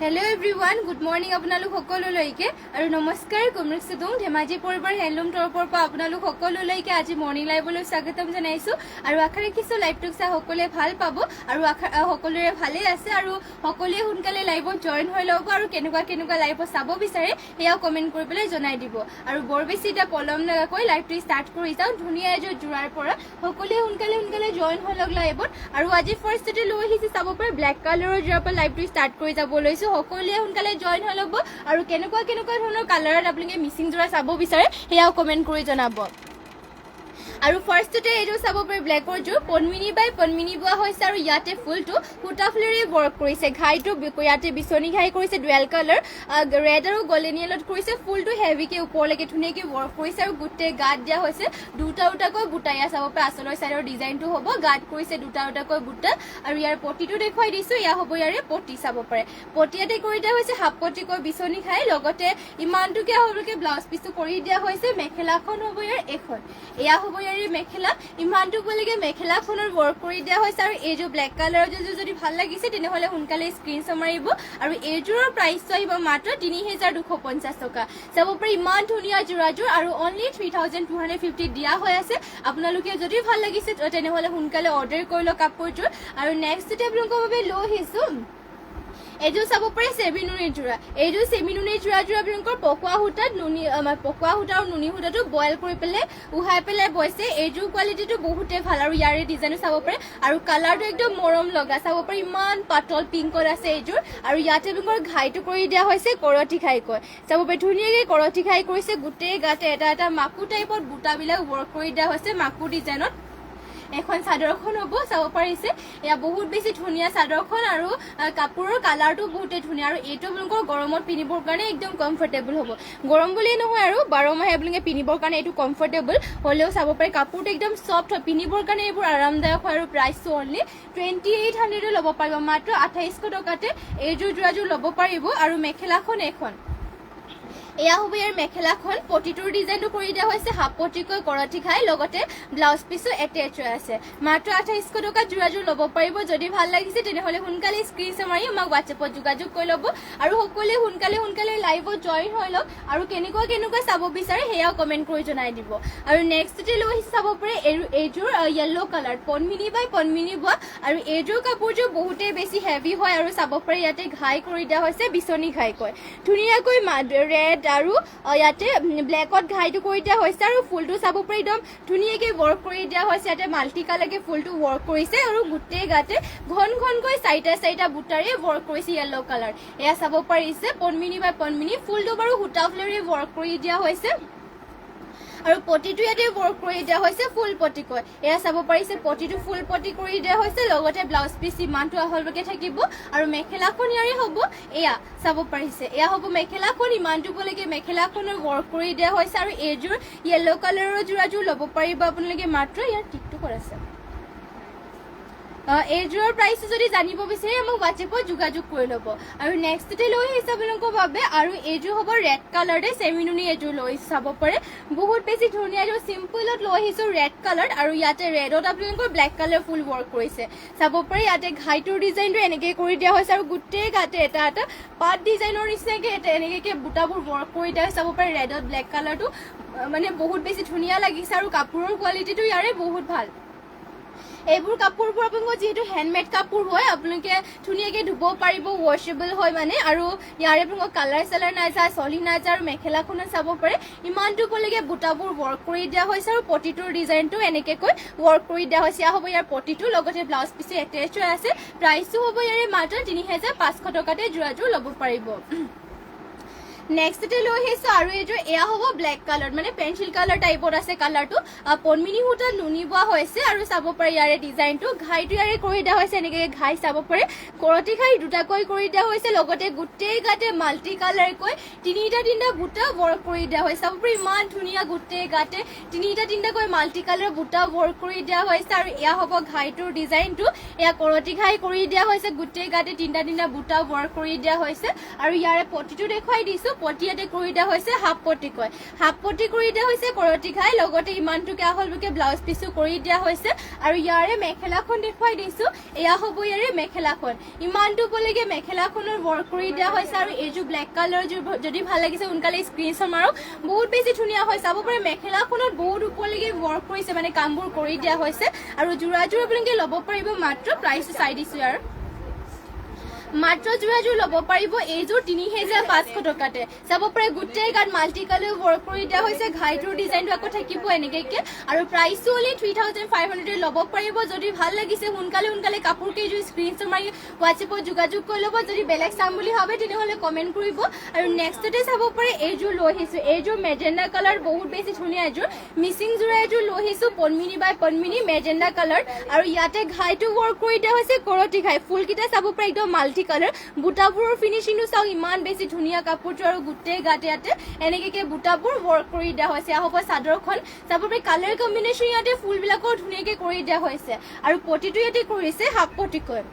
Hello everyone, good morning আপোনালোক সকলোলৈকে আৰু নমস্কাৰ কুমৃকসুদুং ধেমাজি পৰিবাৰ হেণ্ডলুম তৰফৰ পৰা আপোনালোক সকলোলৈকে আজি মৰ্নিং লাইভলৈ স্বাগতম জনাইছো আৰু আশা ৰাখিছো লাইভটোক চাই সকলোৱে ভাল পাব আৰু সকলোৰে ভালেই আছে আৰু সকলোৱে সোনকালে লাইভত জয়েন হৈ ল'ব আৰু কেনেকুৱা লাইভত চাব বিচাৰে সেয়াও কমেন্ট কৰি পেলাই জনাই দিব আৰু বৰ বেছি এটা পলম নকৰি লাইভটো ষ্টাৰ্ট কৰি যাওঁ ধুনীয়া এযোৰ জোৰাৰ পৰা সকলোৱে সোনকালে জয়েন হৈ লওক লাইভত আৰু আজি ফাৰ্ষ্টতে লৈ আহিছে চাব পাৰে ব্লেক কালাৰৰ জোৰাৰ পৰা লাইভটো ষ্টাৰ্ট কৰি যাব লৈছো সকলোৱে সোনকালে জয়েন হৈ ল'ব আৰু কেনেকুৱা ধৰণৰ কালাৰত আপোনালোকে মিচিং জোৰা চাব বিচাৰে সেয়াও কমেন্ট কৰি জনাব আৰু ফাৰ্ষ্টতে এইটো চাব পাৰে ব্লেকৰ জোৰ পনমিনি বাই পনমিনি বোৱা হৈছে আৰু ইয়াতে ফুলটো সূতা ফুলেৰে ৱৰ্ক কৰিছে ঘাইটো ইয়াতে বিচনী ঘাই কৰিছে ডুৱেল কালাৰ ৰেড আৰু গোল্ডেন য়েলত কৰিছে ফুলটো হেভিকে ওপৰলৈকে ধুনীয়াকে ৱৰ্ক কৰিছে আৰু গোটেই গাত দিয়া হৈছে দুটাকৈ বুটা ইয়া চাব পাৰে আচলৰ চাইডৰ ডিজাইনটো হ'ব গাত কৰিছে দুটাকৈ বুটা আৰু ইয়াৰ পটিটো দেখুৱাই দিছো ইয়া হ'ব ইয়াৰে পটি চাব পাৰে পটিয়াতে কৰি দিয়া হৈছে হাফ পটিকৈ বিচনী ঘাই লগতে ইমানটোকে হ'বলৈকে ব্লাউজ পিচটো কৰি দিয়া হৈছে মেখেলাখন হ'ব ইয়াৰ এখন এয়া হ'ব মেখেলা ইমানটো বলেগে মেখেলাখনৰ ৱৰ্ক কৰি দিয়া হৈছে আৰু এইযোৰ ব্লেক কালাৰৰ যদি ভাল লাগিছে তেনেহলে সোনকালে স্ক্ৰীনশ্বট মাৰিব আৰু এইযোৰৰ প্ৰাইচটো আহিব মাত্ৰ ৩২৫০ টকা চাব পাৰে ইমান ধুনীয়া জোৰাযোৰ আৰু অনলি ৩২৫০ দিয়া হৈ আছে আপোনালোকে যদি ভাল লাগিছে তেনেহলে সোনকালে অৰ্ডাৰ কৰি লওক কাপোৰযোৰ আৰু নেক্সট আপোনালোকৰ বাবে লৈ আহিছো এইযোৰ চাব পাৰে চেমিনুনিৰ জোৰা এইযোৰ চেমিনুনিৰ জোৰাযোৰ আপোনালোকৰ পকোৱা সূতাত পকোৱা সূতা আৰু নুনি সূতাটো বইল কৰি পেলাই উহাই পেলাই বৈছে এইযোৰ কোৱালিটিটো বহুতে ভাল আৰু ইয়াৰে ডিজাইনো চাব পাৰে আৰু কালাৰটো একদম মৰম লগা চাব পাৰে ইমান পাতল পিংকত আছে এইযোৰ আৰু ইয়াতে আপোনালোকৰ ঘাইটো কৰি দিয়া হৈছে কৰতি ঘাইকৈ চাব পাৰে ধুনীয়াকৈ কৰতি ঘাই কৰিছে গোটেই গাতে এটা মাকু টাইপত বুটাবিলাক ৱৰ্ক কৰি দিয়া হৈছে মাকু ডিজাইনত এখন চাদৰখন হ'ব চাব পাৰিছে এয়া বহুত বেছি ধুনীয়া চাদৰখন আৰু কাপোৰৰ কালাৰটো বহুতে ধুনীয়া আৰু এইটো আপোনালোকৰ গৰমত পিন্ধিবৰ কাৰণে একদম কমফৰ্টেবল হ'ব গৰম বুলিয়ে নহয় আৰু 12 মাহে আপোনালোকে পিন্ধিবৰ কাৰণে এইটো কমফৰ্টেবল হ'লেও চাব পাৰে কাপোৰটো একদম সফ্ট হয় পিন্ধিবৰ কাৰণে এইবোৰ আৰামদায়ক হয় আৰু প্ৰাইচটো অনলি 2800 ল'ব পাৰিব মাত্ৰ 2800 টকাতে এইযোৰ জোৰাযোৰ ল'ব পাৰিব আৰু মেখেলাখন এখন এয়া হ'ব ইয়াৰ মেখেলাখন পটিটোৰ ডিজাইনটো কৰি দিয়া হৈছে হাফ পটিকৈ কৰতি খাই লগতে ব্লাউজ পিছো এটেচ হৈ আছে মাত্ৰ 2800 টকা জোৰাযোৰ ল'ব পাৰিব যদি ভাল লাগিছে তেনেহলে সোনকালে স্ক্ৰীনশ্বট মাৰি আমাক হোৱাটছএপত যোগাযোগ কৰি ল'ব আৰু সকলোৱে সোনকালে লাইভত জয়েন হৈ লওক আৰু কেনেকুৱা চাব বিচাৰে সেয়াও কমেন্ট কৰি জনাই দিব আৰু নেক্সটতে লৈ চাব পাৰে এইযোৰ য়েল্লো কালাৰ পনমিনি বাই পনমিনি বোৱা আৰু এইযোৰ কাপোৰযোৰ বহুতে বেছি হেভি হয় আৰু চাব পাৰে ইয়াতে ঘাই কৰি দিয়া হৈছে বিচনী ঘাইকৈ ধুনীয়াকৈ ৰেড আৰু ইয়াতে ব্লেকত ঘাইটো কৰি দিয়া হৈছে আৰু ফুলটো চাব পাৰে একদম ধুনীয়াকৈ ৱৰ্ক কৰি দিয়া হৈছে ইয়াতে মাল্টি কালাৰকে ফুলটো ৱৰ্ক কৰিছে আৰু গোটেই গাতে ঘনকৈ চাৰিটা বুটাৰে ৱৰ্ক কৰিছে য়েল্লো কালাৰ এয়া চাব পাৰিছে পনমিনি বাই পনমিনি ফুলটো বাৰু সূতা ফুলেৰে ৱৰ্ক কৰি দিয়া হৈছে আৰু পটিটো ইয়াতে ৱৰ্ক কৰি দিয়া হৈছে ফুল পটিকৈ এয়া চাব পাৰিছে পটিটো ফুল পটি কৰি দিয়া হৈছে লগতে ব্লাউজ পিচ ইমানটো আহললৈকে থাকিব আৰু মেখেলাখন ইয়াৰে হ'ব এয়া চাব পাৰিছে এয়া হ'ব মেখেলাখন ইমানটো বলেগে মেখেলাখনৰ ৱৰ্ক কৰি দিয়া হৈছে আৰু এইযোৰ য়েল্লো কালাৰৰ জোৰাযোৰ ল'ব পাৰিব আপোনালোকে মাত্ৰ ইয়াৰ টিকটো কৰাছে এইযোৰৰ প্ৰাইচ যদি জানিব বিচাৰে আমাক হোৱাটছএপত যোগাযোগ কৰি ল'ব আৰু নেক্সটতে লৈ আহিছে আপোনালোকৰ বাবে আৰু এইযোৰ হ'ব ৰেড কালাৰতে চেমিনুনি এইযোৰ লৈ চাব পাৰে বহুত বেছি ধুনীয়া এইযোৰ চিম্পলত লৈ আহিছো ৰেড কালাৰ আৰু ইয়াতে ৰেডত আপোনালোকৰ ব্লেক কালাৰ ফুল ৱৰ্ক কৰিছে চাব পাৰে ইয়াতে ঘাইটোৰ ডিজাইনটো এনেকে কৰি দিয়া হৈছে আৰু গোটেই গাতে এটা পাত ডিজাইনৰ নিচিনাকে এনেকে বুটাবোৰ ৱৰ্ক কৰি দিয়া হৈছে চাব পাৰে ৰেডত ব্লেক কালাৰটো মানে বহুত বেছি ধুনীয়া লাগিছে আৰু কাপোৰৰ কোৱালিটিটো ইয়াৰে বহুত ভাল এইবোৰ কাপোৰবোৰ আপোনালোকৰ যিহেতু হেণ্ডমেড কাপোৰ হয় আপোনালোকে ধুনীয়াকৈ ধুব পাৰিব ৱাশ্বেবল হয় মানে আৰু ইয়াৰে আপোনালোকৰ কালাৰ চালাৰ নাযায় চলি নাযায় আৰু মেখেলাখনত চাব পাৰে ইমানটো বলেগে বুটাবোৰ ৱৰ্ক কৰি দিয়া হৈছে আৰু পটিটোৰ ডিজাইনটো এনেকেকৈ ৱৰ্ক কৰি দিয়া হৈছে এয়া হ'ব ইয়াৰ পটিটো লগতে ব্লাউজ পিছে এটেচ হৈ আছে প্ৰাইচটো হ'ব ইয়াৰে মাত্ৰ ৩৫০০ টকাতে জোৰাযোৰ ল'ব পাৰিব নেক্সটতে লৈ আহিছো আৰু এইযোৰ এয়া হ'ব ব্লেক কালাৰ মানে পেঞ্চিল কালাৰ টাইপত আছে কালাৰটো পনমিনি সূতা নুনি বোৱা হৈছে আৰু চাব পাৰে ইয়াৰে ডিজাইনটো ঘাইটো ইয়াৰে কৰি দিয়া হৈছে এনেকে ঘাই চাব পাৰে কৰতি ঘাই দুটাকৈ কৰি দিয়া হৈছে লগতে গোটেই গাতে মাল্টি কালাৰকৈ তিনিটা বুটা ৱৰ্ক কৰি দিয়া হৈছে চাব পাৰে ইমান ধুনীয়া গোটেই গাতে তিনিটাকৈ মাল্টি কালাৰ বুটা ৱৰ্ক কৰি দিয়া হৈছে আৰু এয়া হ'ব ঘাইটোৰ ডিজাইনটো এয়া কৰতি ঘাই কৰি দিয়া হৈছে গোটেই গাতে তিনিটা বুটা ৱৰ্ক কৰি দিয়া হৈছে আৰু ইয়াৰে পটিটো দেখুৱাই দিছো পটি ইয়াতে কৰি দিয়া হৈছে হাফ পটি কয় হাফ পটি কৰি দিয়া হৈছে কৰটি ঘাই লগতে ইমানটোকে আহলকে ব্লাউজ পিসো কৰি দিয়া হৈছে আৰু ইয়াৰে মেখেলাখন দেখুৱাই দিছো এয়া হ'ব ইয়াৰে মেখেলাখন ইমানটো পলেগে মেখেলাখনৰ ওয়াৰ্ক কৰি দিয়া হৈছে আৰু এই যে ব্ল্যাক কালাৰ যদি ভাল লাগিছে উনকালে স্ক্ৰিনশ্বট মাৰক বহুত বেছি ধুনিয়া হয় চাব পাৰে মেখেলাখনত বহুত উপলেগে ওয়াৰ্ক কৰিছে মানে কামবোৰ কৰি দিয়া হৈছে আৰু জোৰাজোৰ আপোনালোকে ল'ব পাৰিব মাত্ৰ প্ৰাইস চাই দিছো ইয়াৰ মাত্ৰ জোৰাজোৰ ল'ব পাৰিব এইযোৰ ৩৫০০ টকাতে চাব পাৰে গোটেই গাত মাল্টি কালাৰ ওয়াৰ্ক কৰি দিয়া হৈছে ঘাইটোৰ ডিজাইনটো আকৌ থাকিব এনেকৈ আৰু প্ৰাইসটো অনলি 3500 ল'ব পাৰিব যদি ভাল লাগিছে সোনকালে কাপোৰ কেইযোৰ স্ক্ৰিনশ্বট মাৰি হোৱাটছএপত যোগাযোগ কৰি ল'ব যদি বেলেগ চাম বুলি ভাবে তেনেহ'লে কমেন্ট কৰিব আৰু নেক্সটতে চাব পাৰে এইযোৰ লৈ আহিছো এইযোৰ মেজেণ্ডা কালাৰ বহুত বেছি ধুনীয়া এইযোৰ মিচিং জোৰা এইযোৰ লৈ আহিছো পদ্মিনী বাই পদ্মিনী মেজেণ্ডা কালাৰ আৰু ইয়াতে ঘাইটো ওয়াৰ্ক কৰি দিয়া হৈছে কৰটি ঘাই ফুলকেইটা চাব পাৰে একদম মাল্টি কালাৰ বুটাবোৰৰ ফিনিশিংটো চাও ইমান বেছি ধুনীয়া কাপোৰটো আৰু গোটেই গাতে ইয়াতে এনেকৈ বুটাবোৰ ওয়াৰ্ক কৰি দিয়া হৈছে হ'ব চাদৰখন চাব পাৰে কালাৰ কম্বিনেশ্যন ইয়াতে ফুলবিলাকৰ ধুনীয়াকৈ কৰি দিয়া হৈছে আৰু পটিটো ইয়াতে কৰিছে হাফ পটিকৈ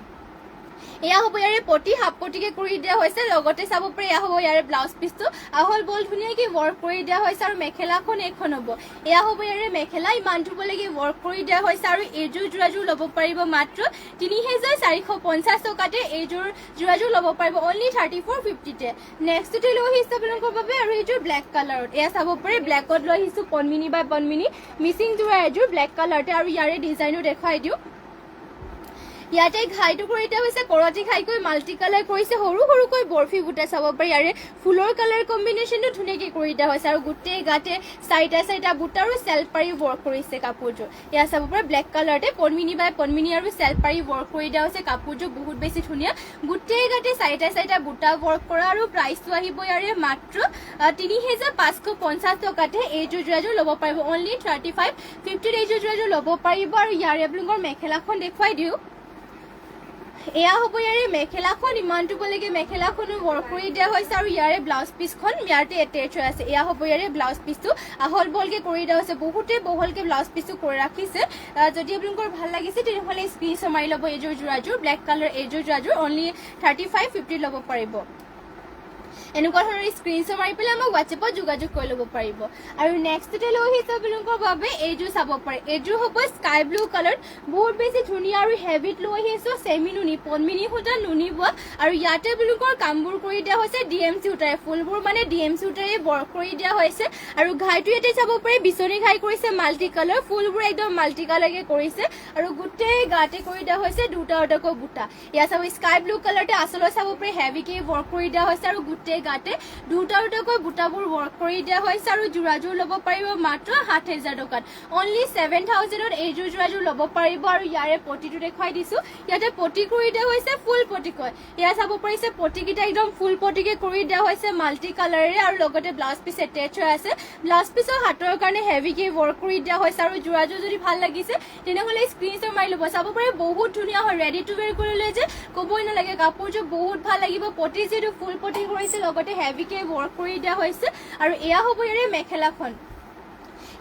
এয়া হ'ব ইয়াৰে পটি হাফ পটিকে কৰি দিয়া হৈছে লগতে চাব পাৰে এয়া হ'ব ইয়াৰে ব্লাউজ পিসটো আহল বল ধুনীয়াকৈ ওয়াৰ্ক কৰি দিয়া হৈছে আৰু মেখেলাখন এখন হ'ব এয়া হ'ব ইয়াৰে মেখেলা ইমানটো বলেগে ওয়াৰ্ক কৰি দিয়া হৈছে আৰু এইযোৰ জোৰাজোৰ ল'ব পাৰিব মাত্ৰ ৩৪৫০ টকাতে এইযোৰ জোৰাজোৰ ল'ব পাৰিব অনলি 3450 নেক্সটতে লৈ আহিছো আপোনালোকৰ বাবে আৰু এইযোৰ ব্ল্যাক কালাৰত এয়া চাব পাৰে ব্ল্যাকত লৈ আহিছো পদ্মিনী বাই পদ্মিনী মিচিং জোৰা এইযোৰ ব্ল্যাক কালাৰতে আৰু ইয়াৰে ডিজাইনটো দেখাই দিও ইয়াতে ঘাইটো কৰি দিয়া হৈছে কৰটি ঘাইকৈ মাল্টি কালাৰ কৰিছে সৰু সৰুকৈ বৰফি বুটা চাব পাৰি আৰু ফুলৰ কালাৰ কম্বিনেশ্যনটো ধুনীয়াকৈ কৰি দিয়া হৈছে আৰু গোটেই গাতে চাৰিটা বুটা আৰু সেলফ পাৰি ওয়াৰ্ক কৰিছে কাপোৰযোৰ ইয়া চাব পাৰে ব্ল্যাক কালাৰতে পদ্মিনী বাই পদ্মিনী আৰু সেলফ পাৰি ওয়াৰ্ক কৰি দিয়া হৈছে কাপোৰযোৰ বহুত বেছি ধুনীয়া গোটেই গাতে চাৰিটা বুটা ওয়াৰ্ক কৰা আৰু প্ৰাইসটো আহিব ইয়াৰে মাত্ৰ ৩৫৫০ টকাতে এইযোৰ জোৰাজোৰ ল'ব পাৰিব অনলি 3550 এইযোৰ জোৰাজোৰ ল'ব পাৰিব আৰু ইয়াৰে আপোনালোকৰ মেখেলাখন দেখুৱাই দিও এয়া হ'ব ইয়াৰে মেখেলাখন ইমানটো বলেগে মেখেলাখনো ওয়াৰ্ক কৰি দিয়া হৈছে আৰু ইয়াৰে ব্লাউজ পিসখন ইয়াতে এটেচ হৈ আছে এয়া হ'ব ইয়াৰে ব্লাউজ পিসটো আহল বলকে কৰি দিয়া হৈছে বহুতে বহলকে ব্লাউজ পিসটো কৰি ৰাখিছে যদি আপোনালোকৰ ভাল লাগিছে তেনেহ'লে স্ক্ৰিনশ্বট মাৰি ল'ব এইযোৰ জোৰাজোৰ ব্ল্যাক কালাৰ এইযোৰ জোৰাজোৰ অনলি 3550 ল'ব পাৰিব এনেকুৱা ধৰণৰ স্ক্ৰিনশ্বট মাৰি পেলাই আমাক হোৱাটছএপত যোগাযোগ কৰি ল'ব পাৰিব আৰু নেক্সটতে লৈ আহিছো আপোনালোকৰ বাবে এইযোৰ চাব পাৰে এইযোৰ হ'ব স্কাই ব্লু কালাৰ বহুত বেছি ধুনীয়া আৰু হেভিত লৈ আহিছো সেমি নুনি পদ্মিনী সূতা নুনি বোৱা আৰু ইয়াতে আপোনালোকৰ কামবোৰ কৰি দিয়া হৈছে ডিএমচি সূতাৰে ফুলবোৰ মানে ডিএমচি সূতাৰে ওয়াৰ্ক কৰি দিয়া হৈছে আৰু ঘাইটো ইয়াতে চাব পাৰে বিচনী ঘাই কৰিছে মাল্টি কালাৰ ফুলবোৰ একদম মাল্টি কালাৰকে কৰিছে আৰু গোটেই গাতে কৰি দিয়া হৈছে দুটাকৈ বুটা ইয়া চাব স্কাই ব্লু কালাৰতে আচলত চাব পাৰে হেভিকে ওয়াৰ্ক কৰি দিয়া হৈছে আৰু গোটেই গাতে দুটাকৈ বুটাবোৰ ওয়াৰ্ক কৰি দিয়া হৈছে আৰু জোৰাজোৰ ল'ব পাৰিব মাত্ৰ ৭০০০ টকাত অনলি ৭০০০ত এইযোৰ জোৰাজোৰ ল'ব পাৰিব আৰু ইয়াৰে পটিটো দেখুৱাই দিছো ইয়াতে পটি কৰি দিয়া হৈছে ফুল পটিকৈ ইয়া চাব পাৰিছে পটিকেইটা একদম ফুল পটিকে কৰি দিয়া হৈছে মাল্টি কালাৰেৰে আৰু লগতে ব্লাউজ পিস এটেচ হৈ আছে ব্লাউজ পিসৰ হাতৰ কাৰণে হেভিকে ওয়াৰ্ক কৰি দিয়া হৈছে আৰু জোৰাজোৰ যদি ভাল লাগিছে তেনেহ'লে স্ক্ৰিনশ্বট মাৰি ল'ব চাব পাৰে বহুত ধুনীয়া হয় ৰেডি টু ওয়্যাৰ কৰিলে যে ক'বই নালাগে কাপোৰযোৰ বহুত ভাল লাগিব পটি যিটো ফুল পটি কৰিছে লগতে হেভিকে ওয়াৰ্ক কৰি দিয়া হৈছে আৰু এয়া হ'ব ইয়াৰে মেখেলাখন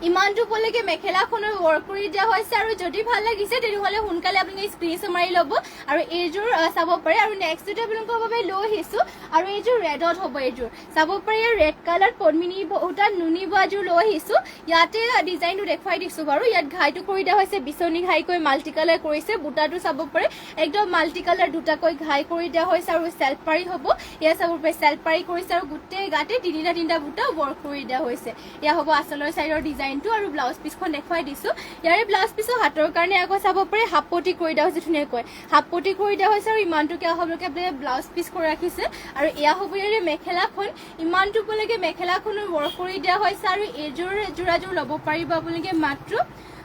ইমানটো বলেগে মেখেলাখনৰ ওয়াৰ্ক কৰি দিয়া হৈছে আৰু যদি ভাল লাগিছে তেনেহ'লে সোনকালে আপুনি স্ক্ৰিনশ্বট মাৰি ল'ব আৰু এইযোৰ চাব পাৰে আৰু নেক্সটতে আপোনালোকৰ বাবে লৈ আহিছো আৰু এইযোৰ ৰেডত হ'ব এইযোৰ চাব পাৰে ৰেড কালাৰ পদ্মিনী সূতা নুনি বোৱাযোৰ লৈ আহিছো ইয়াতে ডিজাইনটো দেখুৱাই দিছো বাৰু ইয়াত ঘাইটো কৰি দিয়া হৈছে বিচনী ঘাইকৈ মাল্টি কালাৰ কৰিছে বুটাটো চাব পাৰে একদম মাল্টি কালাৰ দুটাকৈ ঘাই কৰি দিয়া হৈছে আৰু সেলফ পাৰি হ'ব ইয়া চাব পাৰে সেলফ পাৰি কৰিছে আৰু গোটেই গাতে তিনিটা বুটা ওয়াৰ্ক কৰি দিয়া হৈছে ইয়া হ'ব আচলৰ চাইডৰ ডিজাইনটো আৰু ব্লাউজ পিসখন দেখুৱাই দিছো ইয়াৰে ব্লাউজ পিসৰ হাতৰ কাৰণে আকৌ চাব পাৰে হাফ পটি কৰি দিয়া হৈছে ধুনীয়াকৈ হাফ পটি কৰি দিয়া হৈছে আৰু ইমানটোকে হ'বলৈকে আপুনি ব্লাউজ পিস কৰি ৰাখিছে আৰু এয়া হ'ব ইয়াৰে মেখেলাখন ইমানটো বলেগে মেখেলাখনৰ ওয়াৰ্ক কৰি দিয়া হৈছে আৰু এইযোৰ জোৰাজোৰ ল'ব পাৰিব আপোনালোকে মাত্ৰ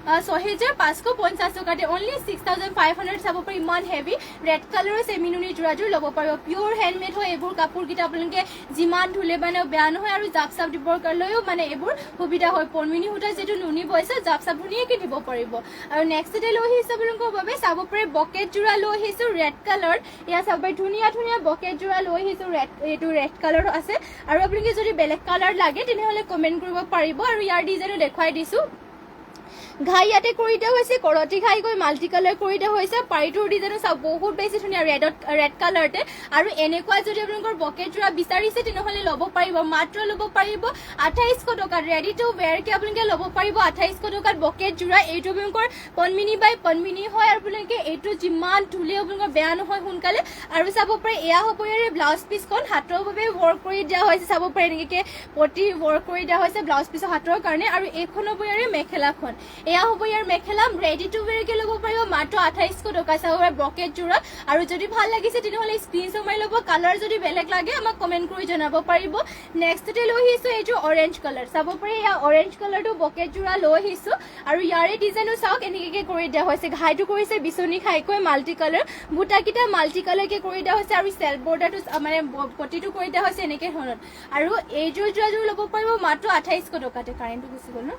৬৫৫০ টকাতে অনলি ৬৫০০ চাব পাৰি ইমান হেভি ৰেড কালাৰৰ সেমি নুনি জোৰাজোৰ ল'ব পাৰিব পিয়ৰ হেণ্ডমেড হয় এইবোৰ কাপোৰকেইটা আপোনালোকে যিমান ধুলে মানে বেয়া নহয় আৰু জাপ চাপ দিবৰ কাৰণেও মানে এইবোৰ সুবিধা হয় পদ্মিনী সূতা যিটো নুনি বৈছে জাপ চাপ ধুনীয়াকৈ দিব পাৰিব আৰু নেক্সটতে লৈ আহিছো আপোনালোকৰ বাবে চাব পাৰে বকেট জোৰা লৈ আহিছো ৰেড কালাৰ এয়া চাব পাৰে ধুনীয়া বকেট জোৰা লৈ আহিছো এইটো ৰেড কালাৰ আছে আৰু আপোনালোকে যদি বেলেগ কালাৰ লাগে তেনেহ'লে কমেণ্ট কৰিব পাৰিব আৰু ইয়াৰ ডিজাইনো দেখুৱাই দিছো ঘাই ইয়াতে কৰি দিয়া হৈছে কৰতি ঘাই গৈ মাল্টি কালাৰ কৰি দিয়া হৈছে পাৰিটোৰ ডিজাইনো চাওক বহুত বেছি ধুনীয়া ৰেড কালাৰতে আৰু এনেকুৱা যদি আপোনালোকৰ বকেট যোৰা বিচাৰিছে তেনেহ'লে ল'ব পাৰিব মাত্ৰ ল'ব পাৰিব 2800 টকাত ৰেডি টু वेयर কে আপোনালোকে ল'ব পাৰিব 2800 টকাত বকেট যোৰা এইটো আপোনালোকৰ পনমিনি বাই পনমিনি হয় আৰু আপোনালোকে এইটো যিমান ধুলে আপোনালোকৰ বেয়া নহয় সোনকালে আৰু চাব পাৰে এয়া হ'ব ইয়াৰে ব্লাউজ পিচখন হাতৰ বাবে ৱৰ্ক কৰি দিয়া হৈছে চাব পাৰে এনেকৈ পটি ৱৰ্ক কৰি দিয়া হৈছে ব্লাউজ পিচৰ হাতৰ কাৰণে আৰু এইখন হ'ব ইয়াৰে মেখেলাখন এয়া হ'ব ইয়াৰ মেখেলা ৰেডি টু वेयर কে ল'ব পাৰিব মাত্ৰ 2800 টকা চাব পাৰে ব্ৰকেট যোৰা আৰু যদি ভাল লাগিছে তেনেহ'লে স্ক্ৰীনশ্বট মাৰি ল'ব কালাৰ যদি বেলেগ লাগে আমাক কমেণ্ট কৰি জনাব পাৰিব নেক্সটতে লৈ আহিছোঁ এইটো অৰেঞ্জ কালাৰ চাব পাৰে এয়া অৰেঞ্জ কালাৰটো বকেট যোৰা লৈ আহিছোঁ আৰু ইয়াৰে ডিজাইনো চাওক এনেকৈ কৰি দিয়া হৈছে ঘাইটো কৰিছে বিচনী খাইকৈ মাল্টি কালাৰ বুটাকেইটা মাল্টি কালাৰকে কৰি দিয়া হৈছে আৰু চেল্ফ বৰ্ডাৰটো মানে পটিটো কৰি দিয়া হৈছে এনেকৈ ধৰণত আৰু এইযোৰ যোৰাযোৰ ল'ব পাৰিব মাত্ৰ 2800 টকাতে কাৰেণ্টটো গুচি গ'ল ন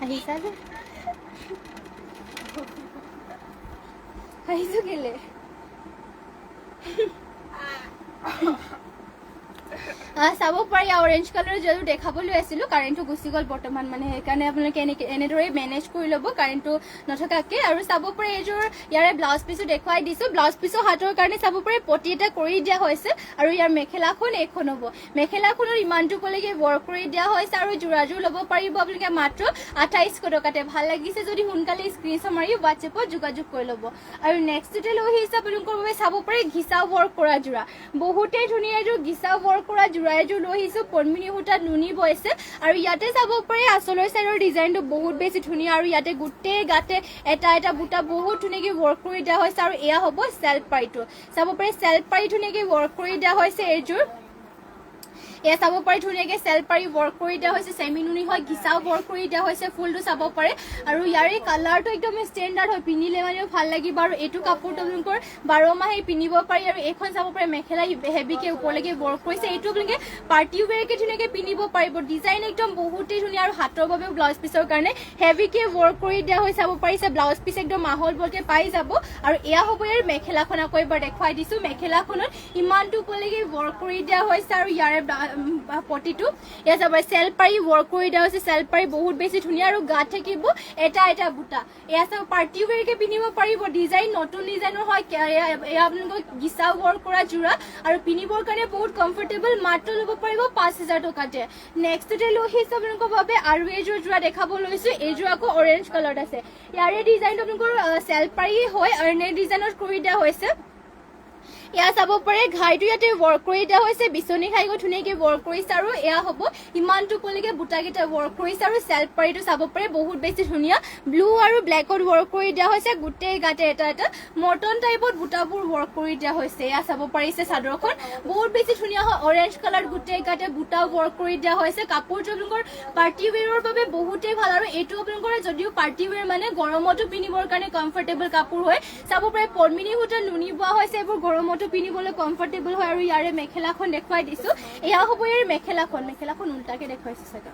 আহিছানে আহিছো কেলে চাব পাৰি অৰেঞ্জ কালাৰ যোনটো দেখাবলৈ আছিলোঁ কাৰেণ্টটো গুচি গ'ল বৰ্তমান মানে সেইকাৰণে আপোনালোকে এনেদৰে মেনেজ কৰি ল'ব কাৰেণ্টটো নথকাকৈ আৰু চাব পাৰে এইযোৰ ইয়াৰে ব্লাউজ পিচো দেখুৱাই দিছোঁ ব্লাউজ পিচৰ হাতৰ কাৰণে চাব পাৰে পটি এটা কৰি দিয়া হৈছে আৰু ইয়াৰ মেখেলাখন এইখন হ'ব মেখেলাখনৰ ইমানটোলৈকে ৱৰ্ক কৰি দিয়া হৈছে আৰু যোৰাযোৰ ল'ব পাৰিব আপোনালোকে মাত্ৰ 2800 টকাতে ভাল লাগিছে যদি সোনকালে স্ক্ৰীনশ্বট মাৰি হোৱাটছএপত যোগাযোগ কৰি ল'ব আৰু নেক্সটতে লৈ আহিছে আপোনালোকৰ বাবে চাব পাৰে ঘিচা ৱৰ্ক কৰা যোৰা বহুতেই ধুনীয়া এযোৰ ঘিচা ৱৰ্ক কৰা যোৰা এযোৰ লৈ আহিছোঁ পদ্মিনী সূতাত নুনি বৈছে আৰু ইয়াতে চাব পাৰে আঁচলৰ চাইডৰ ডিজাইনটো বহুত বেছি ধুনীয়া আৰু ইয়াতে গোটেই গাতে এটা এটা বুটা বহুত ধুনীয়াকৈ ৱৰ্ক কৰি দিয়া হৈছে আৰু এয়া হ'ব চেল্ফ পাৰিটো চাব পাৰে চেল্ফ পাৰি ধুনীয়াকৈ ৱৰ্ক কৰি দিয়া হৈছে এইযোৰ এয়া চাব পাৰে ধুনীয়াকৈ চেল্ফ পাৰি ৱৰ্ক কৰি দিয়া হৈছে চেমি নুনি হয় ঘিচাও ৱৰ্ক কৰি দিয়া হৈছে ফুলটো চাব পাৰে আৰু ইয়াৰে কালাৰটো একদম ষ্টেণ্ডাৰ্ড হয় পিন্ধিলে মানে ভাল লাগিব আৰু এইটো কাপোৰটো আপোনালোকৰ 12 মাহে পিন্ধিব পাৰি আৰু এইখন চাব পাৰে মেখেলা হেভিকৈ ওপৰলৈকে ৱৰ্ক কৰিছে এইটো আপোনালোকে পাৰ্টি ৱেৰকৈ ধুনীয়াকৈ পিন্ধিব পাৰিব ডিজাইন একদম বহুতেই ধুনীয়া আৰু হাতৰ বাবেও ব্লাউজ পিচৰ কাৰণে হেভিকৈ ৱৰ্ক কৰি দিয়া হৈ চাব পাৰিছে ব্লাউজ পিচ একদম মাহল বলকৈ পাই যাব আৰু এয়া হ'ব ইয়াৰ মেখেলাখন আকৌ এবাৰ দেখুৱাই দিছোঁ মেখেলাখনত ইমানটো ওপৰলৈকে ৱৰ্ক কৰি দিয়া হৈছে আৰু ইয়াৰে পটিটো এয়া চাব চেল্ফ পাৰি ৱৰ্ক কৰি দিয়া হৈছে চেল্ফ পাৰি বহুত বেছি ধুনীয়া আৰু গাত থাকিব এটা এটা বুটা এয়া চাব পাৰ্টি ৱেৰকৈ পিন্ধিব পাৰিব ডিজাইন নতুন ডিজাইনৰ হয় এয়া আপোনালোকক ঘিচা ৱৰ্ক কৰা যোৰা আৰু পিন্ধিবৰ কাৰণে বহুত কমফৰ্টেবল মাত্ৰ ল'ব পাৰিব 5000 টকাতে নেক্সটতে লৈ আহিছোঁ আপোনালোকৰ বাবে আৰু এইযোৰ যোৰা দেখাব লৈছোঁ এইযোৰ আকৌ অৰেঞ্জ কালাৰত আছে ইয়াৰে ডিজাইনটো আপোনালোকৰ চেল্ফ পাৰি হয় আৰু এনে ডিজাইনত কৰি দিয়া হৈছে এয়া চাব পাৰে ঘাইটো ইয়াতে ৱৰ্ক কৰি দিয়া হৈছে বিচনী খাই গৈ ধুনীয়াকৈ ৱৰ্ক কৰিছে আৰু এয়া হ'ব ইমানটো কলিকে বুটাকেইটা ৱৰ্ক কৰিছে আৰু চেল্ফ পাৰিটো চাব পাৰে বহুত বেছি ধুনীয়া ব্লু আৰু ব্লেকত ৱৰ্ক কৰি দিয়া হৈছে গোটেই গাতে এটা এটা মৰ্টন টাইপত বুটাবোৰ ৱৰ্ক কৰি দিয়া হৈছে এয়া চাব পাৰিছে চাদৰখন বহুত বেছি ধুনীয়া হয় অৰেঞ্জ কালাৰ গোটেই গাতে বুটা ৱৰ্ক কৰি দিয়া হৈছে কাপোৰটো আপোনালোকৰ পাৰ্টি ৱেৰৰ বাবে বহুতেই ভাল আৰু এইটো আপোনালোকৰ যদিও পাৰ্টি ৱেৰ মানে গৰমতো পিন্ধিবৰ কাৰণে কমফৰ্টেবল কাপোৰ হয় চাব পাৰে পদ্মিনী সূতা নুনি বোৱা হৈছে এইবোৰ গৰমতো পিন্ধিবলৈ কমফৰ্টেবল হয় আৰু ইয়াৰে মেখেলাখন দেখুৱাই দিছোঁ এয়া হ'ব ইয়াৰ মেখেলাখন উল্টাকে দেখুৱাইছোঁ চাগে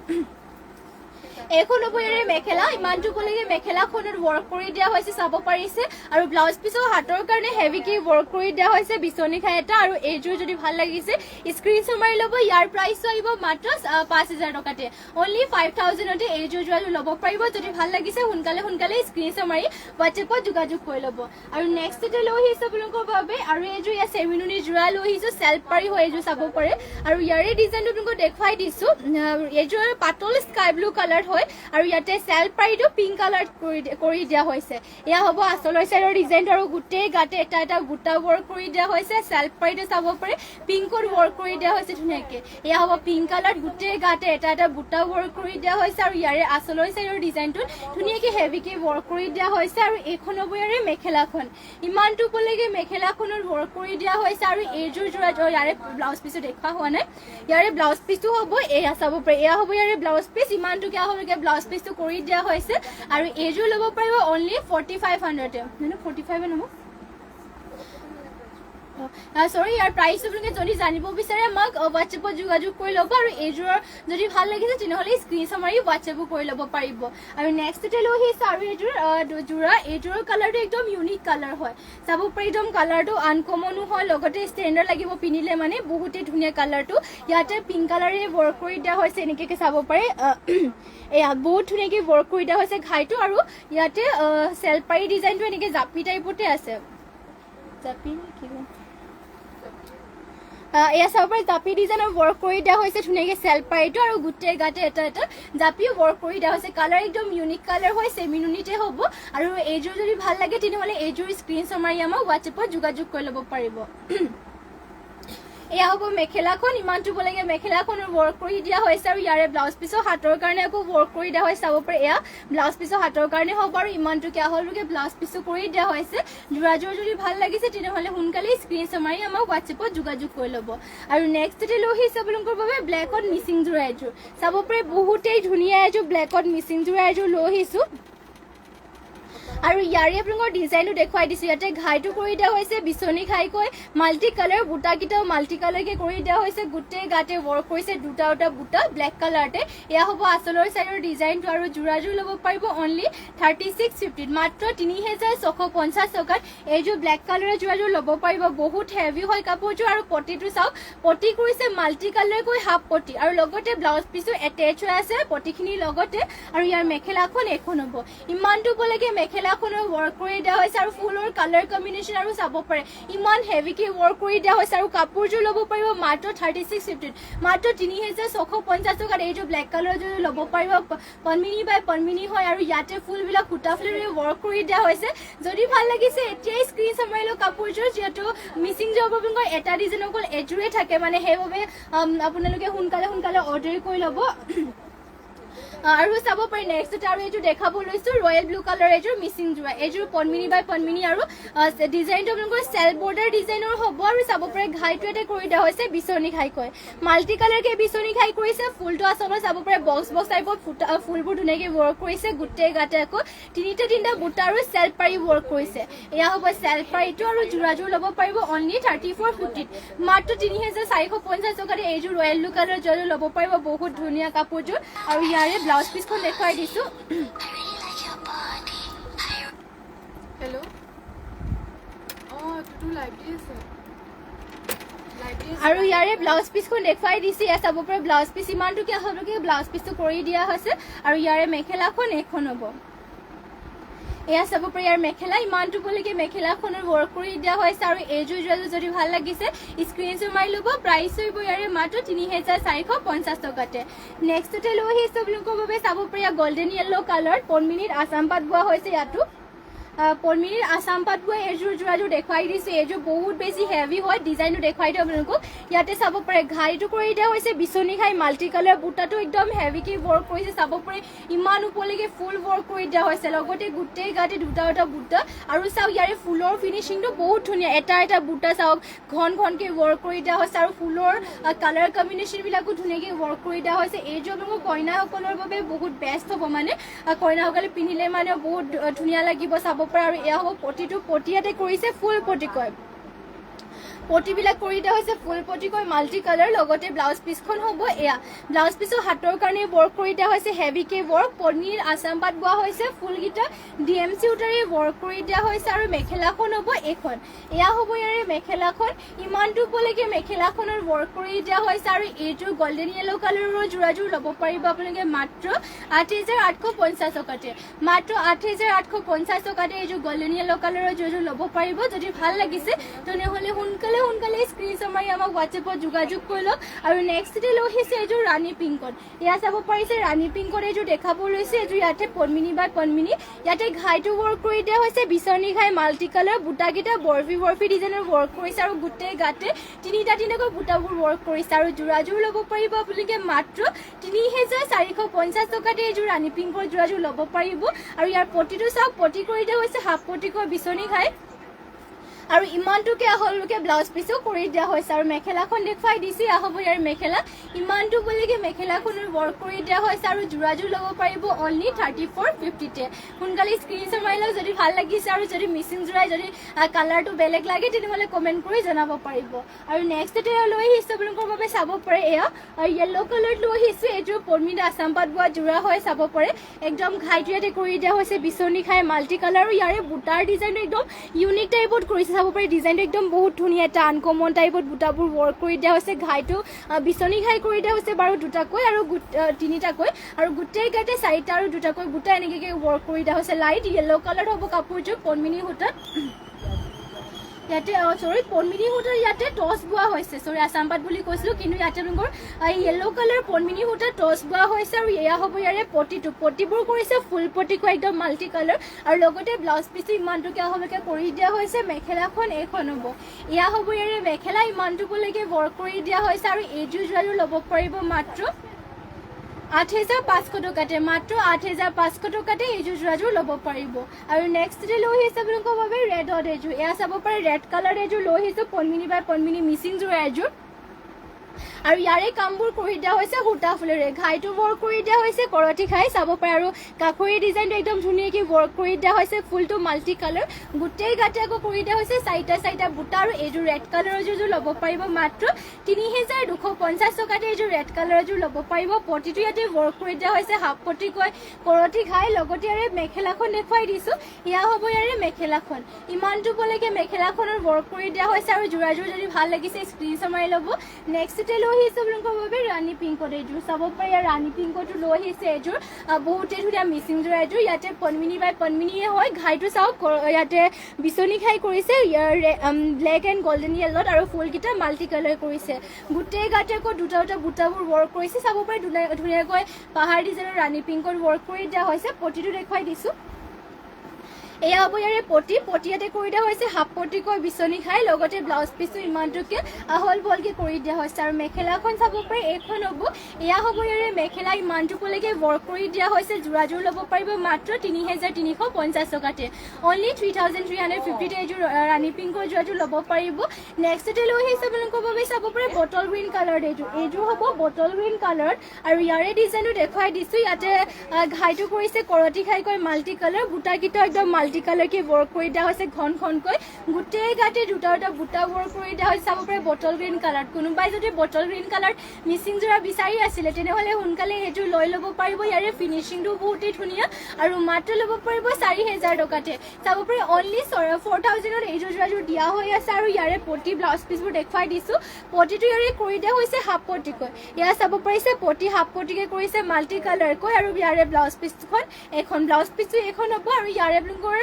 এইখন হ'ব ইয়াৰে মেখেলা ইমানটোলৈকে মেখেলাখনত ৱৰ্ক কৰি দিয়া হৈছে চাব পাৰিছে আৰু ব্লাউজ পিচৰ হাতৰ কাৰণে হেভিকৈ ৱৰ্ক কৰি দিয়া হৈছে বিচনী খাই এটা আৰু এইযোৰ যদি ভাল লাগিছে স্ক্ৰীনশ্বট মাৰি ল'ব ইয়াৰ প্ৰাইচটো আহিব মাত্ৰ 5000 টকাতে অনলি 5000তে এইযোৰ যোৰাযোৰ ল'ব পাৰিব যদি ভাল লাগিছে সোনকালে স্ক্ৰীনশ্বট মাৰি হোৱাটছএপত যোগাযোগ কৰি ল'ব আৰু নেক্সটতে লৈ আহিছোঁ আপোনালোকৰ বাবে আৰু এইযোৰ ইয়াৰ চেমিনুনি যোৰা লৈ আহিছোঁ চেল্ফ পাৰি হয় এইযোৰ চাব পাৰে আৰু ইয়াৰে ডিজাইনটো আপোনালোকক দেখুৱাই দিছোঁ এইযোৰ পাতল স্কাই ব্লু কালাৰ হয় আৰু ইয়াতে চেল্ফ পাৰিটো পিংক কালাৰ কৰি দিয়া হৈছে এয়া হ'ব আঁচলৰ চাইডৰ ডিজাইনটো আৰু গোটেই গাতে এটা এটা বুটা ৱৰ্ক কৰি দিয়া হৈছে চেল্ফ পাৰিটো চাব পাৰে পিংকত ৱৰ্ক কৰি দিয়া হৈছে ধুনীয়াকৈ এয়া হ'ব পিংক কালাৰ গোটেই গাতে এটা এটা বুটা ৱৰ্ক কৰি দিয়া হৈছে আৰু ইয়াৰে আঁচলৰ চাইডৰ ডিজাইনটোত ধুনীয়াকৈ হেভিকৈ ৱৰ্ক কৰি দিয়া হৈছে আৰু এইখন হ'ব ইয়াৰে মেখেলাখন ইমানটো ওপৰলৈকে মেখেলাখনত ৱৰ্ক কৰি দিয়া হৈছে আৰু এইযোৰ যোৰা ইয়াৰে ব্লাউজ পিচো দেখুওৱা হোৱা নাই ইয়াৰে ব্লাউজ পিচটো হ'ব এয়া চাব পাৰে এয়া হ'ব ইয়াৰে ব্লাউজ পিচ ইমানটোকে হ'বলৈকে ব্লাউজ পিচটো কৰি দিয়া হৈছে আৰু এইযোৰ ল'ব পাৰিব অনলি 4500 45 নহ'ব সৰি ইয়াৰ প্ৰাইচ আপোনালোকে যদি জানিব বিচাৰে আমাক হোৱাটছএপত যোগাযোগ কৰি ল'ব আৰু এইযোৰৰ যদি ভাল লাগিছে তেনেহ'লে স্ক্ৰীনশ্বট মাৰি হোৱাটছএপো কৰি ল'ব পাৰিব আৰু নেক্সটতে লৈ আহিছে আৰু এইযোৰ যোৰা এইযোৰৰ কালাৰটো একদম ইউনিক কালাৰ হয় চাব পাৰি একদম কালাৰটো আনকমনো হয় লগতে ষ্টেণ্ডাৰ্ড লাগিব পিন্ধিলে মানে বহুতেই ধুনীয়া কালাৰটো ইয়াতে পিংক কালাৰে ৱৰ্ক কৰি দিয়া হৈছে এনেকৈ চাব পাৰে এয়া বহুত ধুনীয়াকৈ ৱৰ্ক কৰি দিয়া হৈছে ঘাইটো আৰু ইয়াতে চেলপাৰী ডিজাইনটো এনেকৈ জাপি টাইপতে আছে জাপি কি এয়া চাব পাৰে জাপি ডিজাইনৰ ৱৰ্ক কৰি দিয়া হৈছে ধুনীয়াকৈ চেলপাৰীটো আৰু গোটেই গাতে এটা এটা জাপিও ৱৰ্ক কৰি দিয়া হৈছে কালাৰ একদম ইউনিক কালাৰ হয় ছেমি নুনিতে হ'ব আৰু এইযোৰ যদি ভাল লাগে তেনেহ'লে এইযোৰ স্ক্ৰীনশ্বট মাৰি আমাক হোৱাটছএপত যোগাযোগ কৰি ল'ব পাৰিব এয়া হ'ব মেখেলাখন ইমান ধুব লাগে মেখেলাখনৰ ৱৰ্ক কৰি দিয়া হৈছে আৰু ইয়াৰে ব্লাউজ পিছৰ হাতৰ কাৰণে আকৌ ৱৰ্ক কৰি দিয়া হয় চাব পাৰে এয়া ব্লাউজ পিছৰ হাতৰ কাৰণে হ'ব আৰু ইমানটো কিয় হ'লকে ব্লাউজ পিছো কৰি দিয়া হৈছে যোৰাযোৰ যদি ভাল লাগিছে তেনেহ'লে সোনকালে স্ক্ৰীনশ্বট মাৰি আমাক হোৱাটছএপত যোগাযোগ কৰি ল'ব আৰু নেক্সটতে লৈ আহিছে আপোনালোকৰ বাবে ব্লেকত মিচিং যোৰা এযোৰ চাব পাৰে বহুতেই ধুনীয়া এযোৰ ব্লেকত মিচিং যোৰা এযোৰ লৈ আহিছোঁ আৰু ইয়াৰে আপোনালোকৰ ডিজাইনটো দেখুৱাই দিছোঁ ইয়াতে ঘাইটো কৰি দিয়া হৈছে বিচনী ঘাইকৈ মাল্টি কালাৰ বুটাকেইটাও মাল্টি কালাৰকৈ কৰি দিয়া হৈছে গোটেই গাতে ৱৰ্ক কৰিছে দুটা দুটা বুটা ব্লেক কালাৰতে এয়া হ'ব আচলৰ চাইডৰ ডিজাইনটো আৰু যোৰাযোৰ ল'ব পাৰিব অনলি 3650 মাত্ৰ 3650 টকাত এইযোৰ ব্লেক কালাৰৰ যোৰাযোৰ ল'ব পাৰিব বহুত হেভি হয় কাপোৰযোৰ আৰু পটিটো চাওক পটি কৰিছে মাল্টি কালাৰকৈ হাফ পটি আৰু লগতে ব্লাউজ পিছো এটেচ হৈ আছে পটিখিনিৰ লগতে আৰু ইয়াৰ মেখেলাখন এখন হ'ব ইমানটো বলেগে মেখেলাখনৰ ৱৰ্ক কৰি দিয়া হৈছে আৰু ফুলৰ কালাৰ কম্বিনেশ্যন আৰু চাব পাৰে ইমান হেভিকৈ ৱৰ্ক কৰি দিয়া হৈছে আৰু কাপোৰযোৰ ল'ব পাৰিব মাত্ৰ 3650 মাত্ৰ 3650 টকাত এইযোৰ ব্লেক কালাৰযোৰ ল'ব পাৰিব পন্মিনী বাই পন্মিনী হয় আৰু ইয়াতে ফুলবিলাক সূতা ফুলেৰে ৱৰ্ক কৰি দিয়া হৈছে যদি ভাল লাগিছে এতিয়াই স্ক্ৰীনশ্বট মাৰি লওক কাপোৰযোৰ যিহেতু মিচিং যোৰ আপোনালোকৰ এটা ডিজাইন অকল এযোৰে থাকে মানে সেইবাবে আপোনালোকে সোনকালে অৰ্ডাৰ কৰি ল'ব আৰু চাব পাৰি নেক্সট আৰু এইযোৰ দেখাব লৈছোঁ ৰয়েল ব্লু কালাৰ এইযোৰ মিচিং যোৰা এইযোৰ পন্মিনী বাই পন্মিনী আৰু ডিজাইনটো আপোনালোকৰ চেল বৰ্ডাৰ ডিজাইনৰ হ'ব আৰু চাব পাৰে ঘাইটো এটা কৰি দিয়া হৈছে বিচনী ঘাইকৈ মাল্টি কালাৰকৈ বিচনী ঘাই কৰিছে ফুলটো আচলতে চাব পাৰে বক্স টাইপত ফুলবোৰ ধুনীয়াকৈ ৱৰ্ক কৰিছে গোটেই গাতে আকৌ তিনিটা বুটা আৰু চেল পাৰি ৱৰ্ক কৰিছে এয়া হ'ব চেল পাৰিটো আৰু যোৰাযোৰ ল'ব পাৰিব অনলি 3450 মাত্ৰ 3450 টকাত এইযোৰ ৰয়েল ব্লু কালাৰ যোৰাযোৰ ল'ব পাৰিব বহুত ধুনীয়া কাপোৰযোৰ আৰু ইয়াৰে ব্লাউজ পিছখন দেখুৱাই দিছোঁ হেল্ল' টুটু লাইভ দি আছে আৰু ইয়াৰে ব্লাউজ পিছখন দেখুৱাই দিছে ইয়াত চাব পাৰে ব্লাউজ পিছ ইমানটো কিয় হ'বলৈকে ব্লাউজ পিছটো কৰি দিয়া হৈছে আৰু ইয়াৰে মেখেলাখন এখন হ'ব এয়া চাব পাৰে ইয়াৰ মেখেলা ইমানটো বলেগে মেখেলাখনৰ ৱৰ্ক কৰি দিয়া হৈছে আৰু এইযোৰ যোৰাযোৰ যদি ভাল লাগিছে স্ক্ৰীনশ্বট মাৰি ল'ব প্ৰাইচ হ'ব ইয়াৰে মাত্ৰ 3450 টকাতে নেক্সটতে লৈ আহিছোঁ আপোনালোকৰ বাবে চাব পাৰে গল্ডেন য়েল্লো কালাৰ পন্মিনীত আছাম পাত বোৱা হৈছে ইয়াতো পন্মিনীৰ আছাম পাত বোৱা এইযোৰ যোৰাযোৰ দেখুৱাই দিছোঁ এইযোৰ বহুত বেছি হেভি হয় ডিজাইনটো দেখুৱাই দিওঁ আপোনালোকক ইয়াতে চাব পাৰে ঘাইটো কৰি দিয়া হৈছে বিচনী ঘাই মাল্টি কালাৰ বুটাটো একদম হেভিকৈ ৱৰ্ক কৰিছে চাব পাৰে ইমান ওপৰলৈকে ফুল ৱৰ্ক কৰি দিয়া হৈছে লগতে গোটেই গাতে দুটা বুটা আৰু চাওক ইয়াৰে ফুলৰ ফিনিচিংটো বহুত ধুনীয়া এটা বুটা চাওক ঘনকৈ ৱৰ্ক কৰি দিয়া হৈছে আৰু ফুলৰ কালাৰ কম্বিনেশ্যনবিলাকো ধুনীয়াকৈ ৱৰ্ক কৰি দিয়া হৈছে এইযোৰ আপোনালোকৰ কইনাসকলৰ বাবে বহুত বেষ্ট হ'ব মানে কইনাসকলে পিন্ধিলে মানে বহুত ধুনীয়া লাগিব চাব পাৰে আৰু এয়া হ'ব পটিয়াতে কৰিছে ফুল পটিকৈ পটিবিলাক কৰি দিয়া হৈছে ফুল পটিকৈ মাল্টি কালাৰ লগতে ব্লাউজ পিছখন হ'ব এয়া ব্লাউজ পিছৰ হাতৰ কাৰণে ৱৰ্ক কৰি দিয়া হৈছে হেভিকে ৱৰ্ক পনীৰ আছাম পাত বোৱা হৈছে ফুলকেইটা DMC উটাৰে ৱৰ্ক কৰি দিয়া হৈছে আৰু মেখেলাখন হ'ব এখন এয়া হ'ব ইয়াৰে মেখেলাখন ইমানটো বলেগে মেখেলাখনৰ ৱৰ্ক কৰি দিয়া হৈছে আৰু এইযোৰ গল্ডেন য়েল্লো কালাৰৰ যোৰাযোৰ ল'ব পাৰিব আপোনালোকে মাত্ৰ 8850 টকাতে মাত্ৰ 8850 টকাতে এইযোৰ গল্ডেন য়েল্লো কালাৰৰ যোৰাযোৰ ল'ব পাৰিব যদি ভাল লাগিছে তেনেহ'লে সোনকালে স্ক্ৰীনশ্বট মাৰি আমাক হোৱাটছএপত যোগাযোগ কৰি লওক আৰু নেক্সটতে লৈ আহিছে এইযোৰ ৰাণী পিংকত এয়া চাব পাৰিছে ৰাণী পিংকত এইযোৰ দেখাব লৈছে এইযোৰ ইয়াতে পন্মিনী বাই পন্মিনী ইয়াতে ঘাইটো ৱৰ্ক কৰি দিয়া হৈছে বিচনী ঘাই মাল্টি কালাৰ বুটাকেইটা বৰফি ডিজাইনৰ ৱৰ্ক কৰিছে আৰু গোটেই গাতে তিনিটাকৈ বুটাবোৰ ৱৰ্ক কৰিছে আৰু যোৰাযোৰ ল'ব পাৰিব আপোনালোকে মাত্ৰ 3450 টকাতে এইযোৰ ৰাণী পিংকৰ যোৰাযোৰ ল'ব পাৰিব আৰু ইয়াৰ পটিটো চাওক পটি কৰি দিয়া হৈছে হাফ পটিকৈ বিচনী ঘাই আৰু ইমানটোকে আহলকে ব্লাউজ পিছো কৰি দিয়া হৈছে আৰু মেখেলাখন দেখুৱাই দিছো আহ হ'ব ইয়াৰ মেখেলা ইমানটো বুলিকে মেখেলাখনৰ ৱৰ্ক কৰি দিয়া হৈছে আৰু যোৰাযোৰ ল'ব পাৰিব অনলি 3450 তে সোনকালে স্ক্ৰীনশ্বট মাৰি লওক যদি ভাল লাগিছে আৰু যদি মিচিং যোৰাই যদি কালাৰটো বেলেগ লাগে তেনেহ'লে কমেণ্ট কৰি জনাব পাৰিব আৰু নেক্সটতে লৈ আহিছোঁ আপোনালোকৰ বাবে চাব পাৰে এয়া য়েল্লো কালাৰ লৈ আহিছোঁ এইটো পৰ্মিনা আছাম পাট বোৱা যোৰা হয় চাব পাৰে একদম ঘাইটো ইয়াতে কৰি দিয়া হৈছে বিচনী খাই মাল্টি কালাৰ আৰু ইয়াৰে বুটাৰ ডিজাইনটো একদম ইউনিক টাইপত কৰিছে চাব পাৰে ডিজাইনটো একদম বহুত ধুনীয়া এটা আনকমন টাইপত বুটাবোৰ ৱৰ্ক কৰি দিয়া হৈছে ঘাইটো বিচনী খাই কৰি দিয়া হৈছে বাৰু দুটাকৈ আৰু তিনিটাকৈ আৰু গোটেই গাতে চাৰিটা আৰু দুটাকৈ বুটা এনেকৈ ৱৰ্ক কৰি দিয়া হৈছে লাইট য়েল্লো কালাৰ হ'ব কাপোৰযোৰ পদ্মিনী সূতাত ইয়াতে চৰি পদ্মিনী সূতাৰ ইয়াতে টচ বোৱা হৈছে চৰি আছাম পাট বুলি কৈছিলোঁ কিন্তু ইয়াতে আপোনালোকৰ য়েল্লো কালাৰ পদ্মিনী সূতাৰ টচ বোৱা হৈছে আৰু এয়া হ'ব ইয়াৰে পটিবোৰ কৰিছে ফুল পটিকৈ একদম মাল্টি কালাৰ আৰু লগতে ব্লাউজ পিচটো ইমানটোকে হ'বলৈকে কৰি দিয়া হৈছে মেখেলাখন এইখন হ'ব এয়া হ'ব ইয়াৰে মেখেলা ইমানটোলৈকে ৱৰ্ক কৰি দিয়া হৈছে আৰু এইযোৰ যোৰাযোৰ ল'ব পাৰিব মাত্ৰ 8500 টকাতে মাত্ৰ 8500 টকাতে এইযোৰ যোৰাযোৰ ল'ব পাৰিব আৰু নেক্সটতে লৈ আহিছে আপোনালোকৰ বাবে ৰেডত এযোৰ এয়া চাব পাৰে ৰেড কালাৰ এযোৰ লৈ আহিছোঁ পদ্মিনী বাই পদ্মিনী মিচিং যোৰা এযোৰ আৰু ইয়াৰে কামবোৰ কৰি দিয়া হৈছে সূতা ফুলেৰে ঘাইটো ৱৰ্ক কৰি দিয়া হৈছে কৰতি খাই চাব পাৰে আৰু কাষৰী ডিজাইনটো একদম ধুনীয়াকৈ ৱৰ্ক কৰি দিয়া হৈছে ফুলটো মাল্টি কালাৰ গোটেই গাতে আকৌ কৰি দিয়া হৈছে চাৰিটা বুটা আৰু এইযোৰ ৰেড কালাৰৰ যোৰ ল'ব পাৰিব মাত্ৰ 3250 টকাতে এইযোৰ ৰেড কালাৰৰ যোৰ ল'ব পাৰিব পটিটো ইয়াতে ৱৰ্ক কৰি দিয়া হৈছে হাফ পটিকৈ কৰতি খাই লগতে ইয়াৰে মেখেলাখন দেখুৱাই দিছোঁ এয়া হ'ব ইয়াৰে মেখেলাখন ইমানটো বলৈকে মেখেলাখনৰ ৱৰ্ক কৰি দিয়া হৈছে আৰু যোৰাযোৰ যদি ভাল লাগিছে স্ক্ৰীনশ্বট মাৰি ল'ব নেক্সটতে লৈ আহিছোঁ আপোনালোকৰ বাবে ৰাণী পিংকত এইযোৰ চাব পাৰে ৰাণী পিংকটো লৈ আহিছে এইযোৰ বহুতে ধুনীয়া মিচিং যোৰা এইযোৰ ইয়াতে পদ্মিনী বাই পদ্মিনীয়ে হয় ঘাইটো চাওক ইয়াতে বিচনী খাই কৰিছে ব্লেক এণ্ড গল্ডেন য়েল্লত আৰু ফুলকেইটা মাল্টি কালাৰ কৰিছে গোটেই গাতে আকৌ দুটা বুটাবোৰ ৱৰ্ক কৰিছে চাব পাৰে ধুনীয়াকৈ পাহাৰ ডিজাইনৰ ৰাণী পিংকত ৱৰ্ক কৰি দিয়া হৈছে পটিটো দেখুৱাই দিছোঁ এয়া হ'ব ইয়াৰে পটি ইয়াতে কৰি দিয়া হৈছে হাফ পটিকৈ বিচনী খাই লগতে ব্লাউজ পিচটো ইমানটোকে আহল বহলকৈ কৰি দিয়া হৈছে আৰু মেখেলাখন চাব পাৰে এইখন হ'ব এয়া হ'ব ইয়াৰে মেখেলা ইমানটোলৈকে ৱৰ্ক কৰি দিয়া হৈছে যোৰাযোৰ ল'ব পাৰিব মাত্ৰ 3350 টকাতে অনলি 3350 এইযোৰ ৰাণী পিংকৰ যোৰাযোৰ ল'ব পাৰিব নেক্সটতে লৈ আহিছোঁ আপোনালোকৰ বাবে চাব পাৰে বটল গ্ৰীণ কালাৰ এইযোৰ হ'ব বটল গ্ৰীণ কালাৰত আৰু ইয়াৰে ডিজাইনটো দেখুৱাই দিছোঁ ইয়াতে ঘাইটো কৰিছে কৰতি খাইকৈ মাল্টি কালাৰ বুটাকেইটা একদম মাল্টি কালাৰকে ৱৰ্ক কৰি দিয়া হৈছে ঘনকৈ গোটেই গাতে দুটা বুটা ৱৰ্ক কৰি দিয়া হৈছে চাব পাৰে বটল গ্ৰীণ কালাৰ কোনোবাই যদি বটল গ্ৰীণ কালাৰ মিচিং যোৰা বিচাৰি আছিলে তেনেহ'লে সোনকালে এইযোৰ লৈ ল'ব পাৰিব ইয়াৰে ফিনিচিংটো বহুতেই ধুনীয়া আৰু মাত্ৰ ল'ব পাৰিব 4000 টকাতে চাব পাৰে অনলি 4000ত এইযোৰ যোৰাযোৰ দিয়া হৈ আছে আৰু ইয়াৰে পটি ব্লাউজ পিচবোৰ দেখুৱাই দিছোঁ পটিটো ইয়াৰে কৰি দিয়া হৈছে হাফ পটিকৈ ইয়াৰ চাব পাৰিছে পটি হাফ পটিকৈ কৰিছে মাল্টি কালাৰকৈ আৰু ইয়াৰে ব্লাউজ পিচখন এখন ব্লাউজ পিচটো এইখন হ'ব আৰু ইয়াৰে আপোনালোকৰ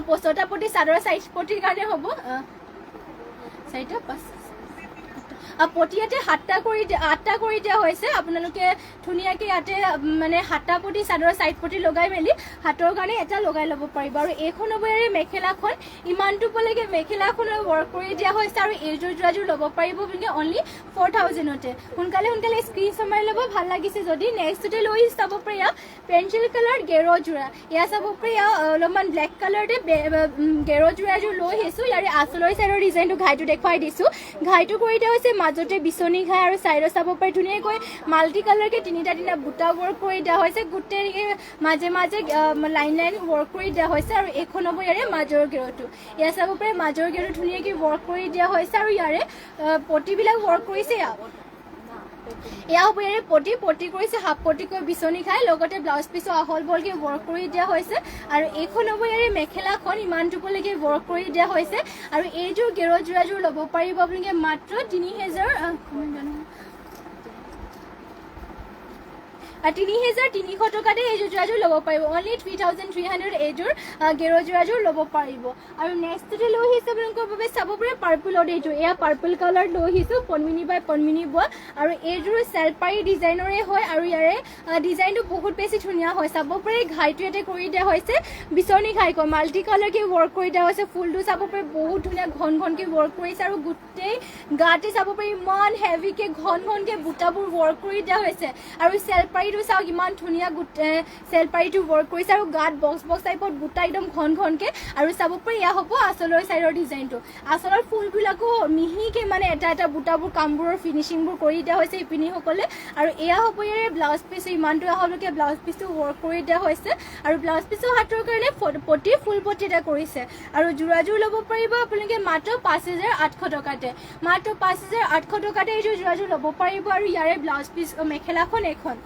পচটা পটি চাদৰ চাইজ পটিৰ কাৰণে হ'ব চাৰিটা পাঁচ পটি ইয়াতে 8টা কৰি দিয়া হৈছে আপোনালোকে ধুনীয়াকৈ ইয়াতে মানে 8টা পটি চাদৰ চাইড পটি লগাই মেলি হাতৰ কাৰণে এটা লগাই ল'ব পাৰিব আৰু এইখন হ'ব ইয়াৰে মেখেলাখন ইমানটোলৈকে মেখেলাখনৰ ৱৰ্ক কৰি দিয়া হৈছে আৰু এইযোৰ যোৰাযোৰ ল'ব পাৰিব বুলি অনলি 4000তে সোনকালে স্ক্ৰীনশ্বট মাৰি ল'ব ভাল লাগিছে যদি নেক্সটতে লৈ চাব পাৰে পেঞ্চিল কালাৰ গেৰ যোৰা এয়া চাব পাৰে অলপমান ব্লেক কালাৰতে গেৰ যোৰাযোৰ লৈ আহিছোঁ ইয়াৰে আঁচলৰ চাইডৰ ডিজাইনটো ঘাইটো দেখুৱাই দিছোঁ ঘাইটো কৰি দিয়া হৈছে মাজতে বিচনী ঘাই আৰু চাইডত চাব পাৰে ধুনীয়াকৈ মাল্টি কালাৰকে তিনিটা বুটা ৱৰ্ক কৰি দিয়া হৈছে গোটেই মাজে লাইন ৱৰ্ক কৰি দিয়া হৈছে আৰু এইখন হ'ব ইয়াৰে মাজৰ গেৰটো এয়া চাব পাৰে মাজৰ গেৰটো ধুনীয়াকৈ ৱৰ্ক কৰি দিয়া হৈছে আৰু ইয়াৰে পটিবিলাক ৱৰ্ক কৰিছে এয়া হ'ব ইয়াৰে পটি কৰিছে হাফ পটিকৈ বিচনী খাই লগতে ব্লাউজ পিচো আহল বহলকৈ ৱৰ্ক কৰি দিয়া হৈছে আৰু এইখন হ'ব ইয়াৰে মেখেলাখন ইমানটোলৈকে ৱৰ্ক কৰি দিয়া হৈছে আৰু এইযোৰ গেৰ যোৰাযোৰ ল'ব পাৰিব আপোনালোকে মাত্ৰ 3300 টকাতে এইযোৰ যোৰাযোৰ ল'ব পাৰিব অনলি 3300 এইযোৰ গেৰ যোৰাযোৰ ল'ব পাৰিব আৰু নেক্সটতে লৈ আহিছোঁ আপোনালোকৰ বাবে চাব পাৰে পাৰ্পলত এইযোৰ এয়া পাৰ্পল কালাৰ লৈ আহিছোঁ পদ্মিনী বাই পদ্মিনী বোৱা আৰু এইযোৰ চেলপাৰী ডিজাইনৰে হয় আৰু ইয়াৰে ডিজাইনটো বহুত বেছি ধুনীয়া হয় চাব পাৰে ঘাইটো ইয়াতে কৰি দিয়া হৈছে বিচনী ঘাইকৈ মাল্টি কালাৰকৈ ৱৰ্ক কৰি দিয়া হৈছে ফুলটো চাব পাৰে বহুত ধুনীয়া ঘনকৈ ৱৰ্ক কৰিছে আৰু গোটেই গাতে চাব পাৰে ইমান হেভিকৈ ঘনকৈ বুটাবোৰ ৱৰ্ক কৰি দিয়া হৈছে আৰু চেলপাৰী পাৰীটো চাওক ইমান ধুনীয়া চেল পাৰীটো ৱৰ্ক কৰিছে আৰু গাত বক্স টাইপত বুটা একদম ঘন আৰু চাব পাৰি এয়া হ'ব আঁচলৰ চাইডৰ ডিজাইনটো আঁচলৰ ফুলবিলাকো মিহিকে মানে এটা বুটাবোৰ কামবোৰৰ ফিনিচিংবোৰ কৰি দিয়া হৈছে শিপিনীসকলে আৰু এয়া হ'ব ইয়াৰে ব্লাউজ পিচ ইমানটো আহলৈকে ব্লাউজ পিচটো ৱৰ্ক কৰি দিয়া হৈছে আৰু ব্লাউজ পিচৰ হাতৰ কাৰণে পটি ফুল পটি এটা কৰিছে আৰু যোৰাযোৰ ল'ব পাৰিব আপোনালোকে মাত্ৰ 5,800 টকাতে মাত্ৰ 5,800 টকাতে এইযোৰ যোৰাযোৰ ল'ব পাৰিব আৰু ইয়াৰে ব্লাউজ পিচ মেখেলাখন এখন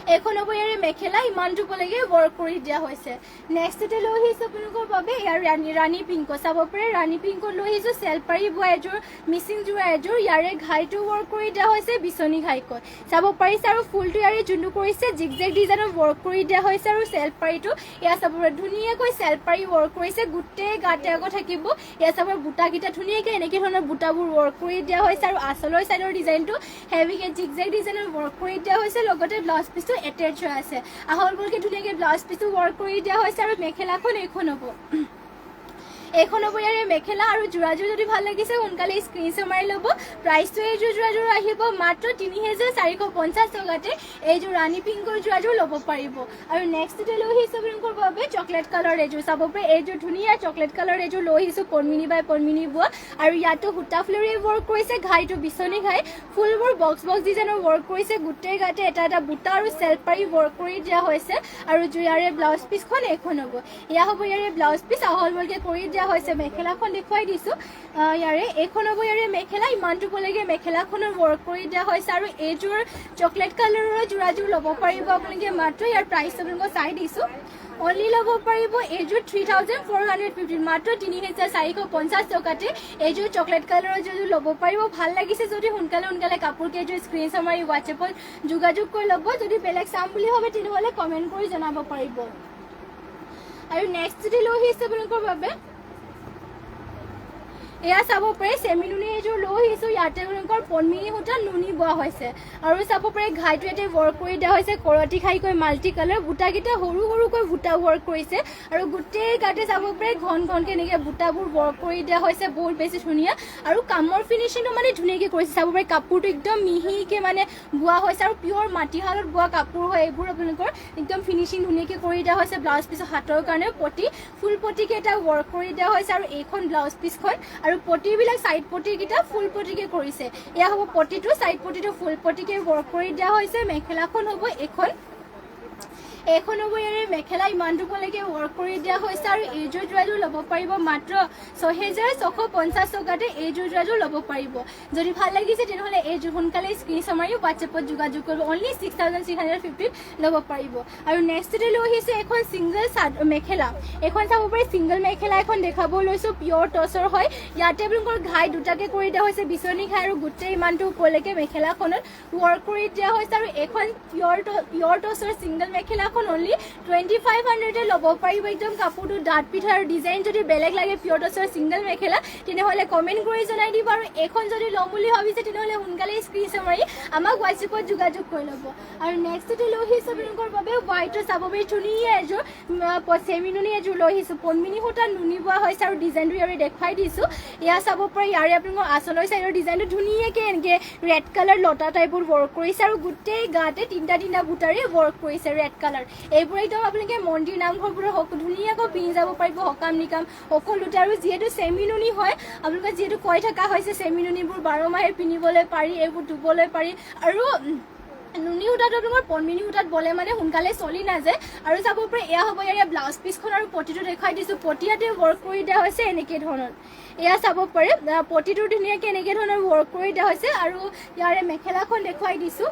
হ'ব ইয়াৰে মেখেলা ইমানটোলৈকে ৱৰ্ক কৰি দিয়া হৈছে নেক্সটতে লৈ আহিছোঁ আপোনালোকৰ বাবে ইয়াৰ ৰাণী পিংক চাব পাৰে ৰাণী পিংকত লৈ আহিছোঁ চেল পাৰি বোৱা এযোৰ মিচিং যোৰা এযোৰ ইয়াৰে ঘাইটো ৱৰ্ক কৰি দিয়া হৈছে বিচনী ঘাইকৈ চাব পাৰিছে আৰু ফুলটো ইয়াৰে যোনটো কৰিছে জিগজেগ ডিজাইনত ৱৰ্ক কৰি দিয়া হৈছে আৰু চেল পাৰিটো এয়া চাব পাৰে ধুনীয়াকৈ চেল পাৰি ৱৰ্ক কৰিছে গোটেই গাতে আকৌ থাকিব এয়া চাব বুটাকেইটা ধুনীয়াকৈ এনেকৈ ধৰণৰ বুটাবোৰ ৱৰ্ক কৰি দিয়া হৈছে আৰু আঁচলৰ চাইডৰ ডিজাইনটো হেভিকে জিগজেগ ডিজাইনত ৱৰ্ক কৰি দিয়া হৈছে লগতে ব্লাউজ পিচটো এটেচ হৈ আছে আহলবলকে ধুনীয়াকৈ ব্লাউজ পিচটো ৱৰ্ক কৰি দিয়া হৈছে আৰু মেখেলাখন এইখন হ'ব ইয়াৰে মেখেলা আৰু যোৰাযোৰ যদি ভাল লাগিছে সোনকালে স্ক্ৰীনশ্বট মাৰি ল'ব প্ৰাইচটো এইযোৰ যোৰাযোৰ আহিব মাত্ৰ 3,450 টকাতে এইযোৰ ৰাণী পিংকৰ যোৰাযোৰ ল'ব পাৰিব আৰু নেক্সটতে লৈ আহিছোঁ আপোনালোকৰ বাবে চকলেট কালাৰ এযোৰ চাব পাৰে এইযোৰ ধুনীয়া চকলেট কালাৰ এযোৰ লৈ আহিছোঁ পদ্মিনী বাই পদ্মিনী বোৱা আৰু ইয়াতো সূতা ফ্ল'ৰে ৱৰ্ক কৰিছে ঘাইটো বিচনী ঘাই ফুলবোৰ বক্স ডিজাইনৰ ৱৰ্ক কৰিছে গোটেই গাতে এটা বুটা আৰু চেল্ফ পাৰি ৱৰ্ক কৰি দিয়া হৈছে আৰু ইয়াৰে ব্লাউজ পিচখন এইখন হ'ব এয়া হ'ব ইয়াৰে ব্লাউজ পিচ আহলবলকে কৰি দিয়া হৈছে মেখেলাখন দেখুৱাই দিছোঁ ইয়াৰে এইখন হ'ব ইয়াৰে মেখেলা ইমানটোলৈকে মেখেলাখনৰ ৱৰ্ক কৰি দিয়া হৈছে আৰু এইযোৰ চকলেট কালাৰৰ যোৰাযোৰ ল'ব পাৰিব আপোনালোকে মাত্ৰ ইয়াৰ প্ৰাইচ আপোনালোকক চাই দিছোঁ অনলি ল'ব পাৰিব এইযোৰ 3,450 মাত্ৰ 3,450 টকাতে এইযোৰ চকলেট কালাৰৰ যোৰযোৰ ল'ব পাৰিব ভাল লাগিছে যদি সোনকালে কাপোৰ কেইযোৰ স্ক্ৰীনশ্বট মাৰি হোৱাটছএপত যোগাযোগ কৰি ল'ব যদি বেলেগ চাম বুলি ভাবে তেনেহ'লে কমেণ্ট কৰি জনাব পাৰিব আৰু নেক্সট যদি লৈ আহিছে আপোনালোকৰ বাবে এয়া চাব পাৰে চেমিনুনি এযোৰ লৈ আহিছোঁ ইয়াতে আপোনালোকৰ পদ্মিনী সূতা নুনি বোৱা হৈছে আৰু চাব পাৰে ঘাইটো ইয়াতে ৱৰ্ক কৰি দিয়া হৈছে কৰতি খাইকৈ মাল্টি কালাৰ বুটাকেইটা সৰুকৈ বুটা ৱৰ্ক কৰিছে আৰু গোটেই গাতে চাব পাৰে ঘনকৈ এনেকৈ বুটাবোৰ ৱৰ্ক কৰি দিয়া হৈছে বহুত বেছি ধুনীয়া আৰু কামৰ ফিনিচিংটো মানে ধুনীয়াকৈ কৰিছে চাব পাৰে কাপোৰটো একদম মিহিকৈ মানে বোৱা হৈছে আৰু পিয়ৰ মাটিশালত বোৱা কাপোৰ হয় এইবোৰ আপোনালোকৰ একদম ফিনিচিং ধুনীয়াকৈ কৰি দিয়া হৈছে ব্লাউজ পিচৰ হাতৰ কাৰণে ফুল পটিকেইটা ৱৰ্ক কৰি দিয়া হৈছে আৰু এইখন ব্লাউজ পিচখন আৰু পটিবিলাক সাইড পটিকেইটা ফুল পটিকে কৰিছে এয়া হ'ব পটিটো সাইড পটিটো ফুল পটিকে ৱৰ্ক কৰি দিয়া হৈছে মেখেলাখন হ'ব এখন হ'ব ইয়াৰে মেখেলা ইমানটোলৈকে ৱৰ্ক কৰি দিয়া হৈছে আৰু এইযোৰ যোৰাযোৰ ল'ব পাৰিব মাত্ৰ 6,650 টকাতে এইযোৰ যোৰাযোৰ ল'ব পাৰিব যদি ভাল লাগিছে তেনেহ'লে এইযোৰ সোনকালে স্ক্ৰীনশ্বট মাৰি হোৱাটছএপত যোগাযোগ কৰিব অনলি 6,350 ল'ব পাৰিব আৰু নেক্সটতে লৈ আহিছে এখন ছিংগল মেখেলা এখন চাব পাৰি ছিংগল মেখেলা এখন দেখাব লৈছোঁ পিয়ৰ টচৰ হয় ইয়াতে আপোনালোকৰ ঘাই দুটাকে কৰি দিয়া হৈছে বিচনী ঘাই আৰু গোটেই ইমানটো ওপৰলৈকে মেখেলাখনত ৱৰ্ক কৰি দিয়া হৈছে আৰু এখন পিয়ৰ টচৰ ছিংগল মেখেলাখন অনলি 2,500 ল'ব পাৰিব একদম কাপোৰটো ডাঠ পিঠা আৰু ডিজাইন যদি বেলেগ লাগে পিয়ৰ টচৰ ছিংগল মেখেলা তেনেহ'লে কমেণ্ট কৰি জনাই দিব আৰু এইখন যদি ল'ম বুলি ভাবিছে তেনেহ'লে সোনকালে স্ক্ৰীনশ্বট মাৰি আমাক হোৱাটছএপত যোগাযোগ কৰি ল'ব আৰু নেক্সটতে লৈ আহিছোঁ আপোনালোকৰ বাবে হোৱাইটৰ চাব পাৰি ধুনীয়া এযোৰ চেমিনুনি এযোৰ লৈ আহিছোঁ পদ্মিনী সূতা নুনি বোৱা হৈছে আৰু ডিজাইনটো ইয়াৰে দেখুৱাই দিছোঁ এয়া চাব পাৰি ইয়াৰে আপোনালোকৰ আঁচলৰ চাইডৰ ডিজাইনটো ধুনীয়াকৈ এনেকৈ ৰেড কালাৰ লতা টাইপৰ ৱৰ্ক কৰিছে আৰু গোটেই গাতে তিনিটা বুটাৰে ৱৰ্ক কৰিছে ৰেড কালাৰ এইবোৰ একদম আপোনালোকে মন্দিৰ নামঘৰবোৰৰ ধুনীয়াকৈ পিন্ধি যাব পাৰিব সকাম নিকাম সকলোতে আৰু যিহেতু চেমিনুনি হয় আপোনালোকে যিহেতু কৈ থকা হৈছে চেমিনুনিবোৰ 12 মাহে পিন্ধিবলৈ পাৰি এইবোৰ ধুবলৈ পাৰি আৰু নুনি সূতাটো আপোনালোকৰ পদ্মিনী সূতাত বলে মানে সোনকালে চলি নাযায় আৰু চাব পাৰে এয়া হ'ব ইয়াৰে ব্লাউজ পিচখন আৰু পটিটো দেখুৱাই দিছোঁ পটিয়াতে ৱৰ্ক কৰি দিয়া হৈছে এনেকৈ ধৰণৰ এয়া চাব পাৰে পটিটো ধুনীয়াকৈ এনেকৈ ধৰণৰ ৱৰ্ক কৰি দিয়া হৈছে আৰু ইয়াৰে মেখেলাখন দেখুৱাই দিছোঁ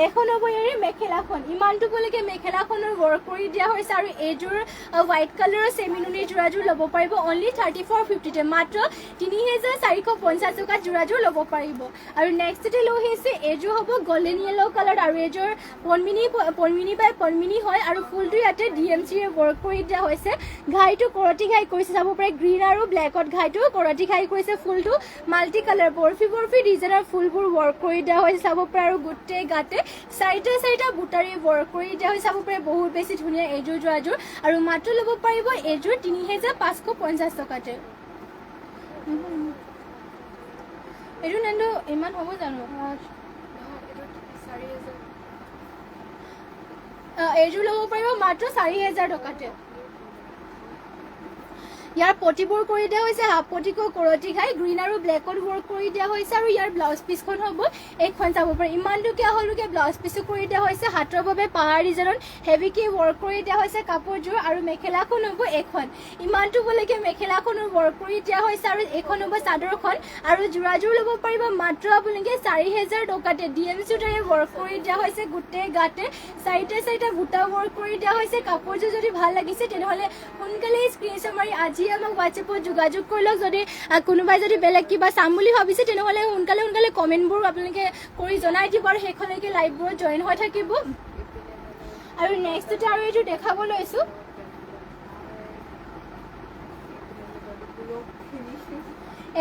এখন হ'ব ইয়াৰে মেখেলাখন ইমানটোলৈকে মেখেলাখনৰ ৱৰ্ক কৰি দিয়া হৈছে আৰু এইযোৰ হোৱাইট কালাৰৰ চেমিনুনি যোৰাযোৰ ল'ব পাৰিব অনলি 3,450 মাত্ৰ 3,450 টকাত যোৰাযোৰ ল'ব পাৰিব আৰু নেক্সটতে লৈ আহিছে এইযোৰ হ'ব গল্ডেন য়েলো কালাৰ আৰু এইযোৰ পদ্মিনী বাই পদ্মিনী হয় আৰু ফুলটো ইয়াতে DMCৰে ৱৰ্ক কৰি দিয়া হৈছে ঘাইটো কৰতি ঘাই কৰিছে চাব পাৰে গ্ৰীণ আৰু ব্লেকত ঘাইটো কৰতি ঘাই কৰিছে ফুলটো মাল্টি কালাৰ বৰফি ডিজাইনৰ ফুলবোৰ ৱৰ্ক কৰি দিয়া হৈছে চাব পাৰে আৰু গোটেই গাতে চাৰিটা বুটাৰী ৱৰ্ক কৰি দিয়া হৈছে চাব পাৰে বহুত বেছি ধুনীয়া এইযোৰ যোৰাযোৰ আৰু মাত্ৰ ল'ব পাৰিব এইযোৰ 3,550 টকাতে এইটো নেন্দো ইমান হ'ব জানো এইযোৰ ল'ব পাৰিব মাত্ৰ 4,000 টকাতে। ইয়াৰ পটিবোৰ কৰি দিয়া হৈছে হাফ পটিকৈ কৰতি খাই গ্ৰীণ আৰু ব্লেকত ৱৰ্ক কৰি দিয়া হৈছে আৰু ইয়াৰ ব্লাউজ পিচখন হ'ব এইখন চাব পাৰি। ইমান টকীয়া হ'লকে ব্লাউজ পিচো কৰি দিয়া হৈছে হাতৰ বাবে পাহাৰ ডিজাইনত হেভিকে ৱৰ্ক কৰি দিয়া হৈছে কাপোৰযোৰ আৰু মেখেলাখন হ'ব এইখন। ইমানটো বলৈকে মেখেলাখনৰ ৱৰ্ক কৰি দিয়া হৈছে আৰু এইখন হ'ব চাদৰখন আৰু যোৰাযোৰ ল'ব পাৰিব মাত্ৰ আপোনালোকে 4,000 টকাতে। DMC দৰে ৱৰ্ক কৰি দিয়া হৈছে গোটেই গাতে চাৰিটা বুটা ৱৰ্ক কৰি দিয়া হৈছে। কাপোৰযোৰ যদি ভাল লাগিছে তেনেহ'লে সোনকালে স্ক্ৰীনশ্বট মাৰি আজি আমাক হোৱাটছএপত যোগাযোগ কৰি লওক। যদি কোনোবাই যদি বেলেগ কিবা চাম বুলি ভাবিছে তেনেহ'লে সোনকালে কমেণ্টবোৰ আপোনালোকে কৰি জনাই দিব আৰু সেইখনলৈকে লাইভবোৰত জইন হৈ থাকিব। আৰু নেক্সটতে আৰু এইটো দেখাব লৈছোঁ।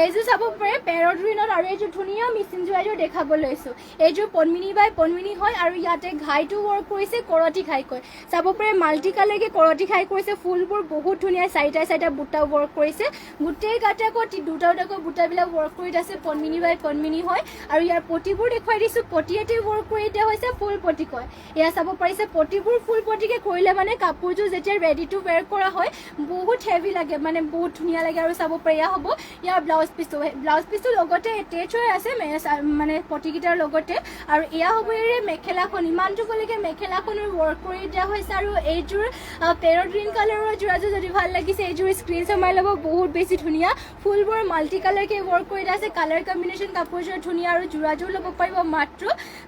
এইযোৰ চাব পাৰে পেৰট গ্ৰীণত আৰু এইযোৰ ধুনীয়া মিচিন যোৰ এযোৰ দেখাব লৈছোঁ। এইযোৰ পদ্মিনী বাই পদ্মিনী হয় আৰু ইয়াতে ঘাইটো ৱৰ্ক কৰিছে কৰতি ঘাইকৈ। চাব পাৰে মাল্টি কালাৰকে কৰতি ঘাই কৰিছে। ফুলবোৰ বহুত ধুনীয়া চাৰিটা বুটা ৱৰ্ক কৰিছে গোটেই গাতে আকৌ দুটাকৈ বুটাবিলাক ৱৰ্ক কৰি আছে। পদ্মিনী বাই পদ্মিনী হয় আৰু ইয়াৰ পটিবোৰ দেখুৱাই দিছোঁ। পটিয়াতে ৱৰ্ক কৰি দিয়া হৈছে ফুল পটিকৈ। এয়া চাব পাৰিছে পটিবোৰ ফুল পটিকে কৰিলে মানে কাপোৰযোৰ যেতিয়া ৰেডি টু ৱেৰ কৰা হয় বহুত হেভি লাগে, মানে বহুত ধুনীয়া লাগে। আৰু চাব পাৰে এয়া হ'ব ইয়াৰ ব্লাউজ পিচটো লগতে এটেচ হৈ আছে মানে পটিকেইটাৰ লগতে। আৰু এয়া হ'ব এই মেখেলাখন। ইমানটো বলৈকে মেখেলাখনৰ ৱৰ্ক কৰি দিয়া হৈছে আৰু এইযোৰ পেৰট গ্ৰীণ কালাৰৰ যোৰাযোৰ যদি ভাল লাগিছে এইযোৰ স্ক্ৰীনশ্বট মাৰি ল'ব। বহুত বেছি ধুনীয়া ফুলবোৰ মাল্টি কালাৰকে ৱৰ্ক কৰি দিয়া আছে। কালাৰ কম্বিনেশ্যন কাপোৰযোৰ ধুনীয়া আৰু যোৰাযোৰ ল'ব পাৰিব মাত্ৰ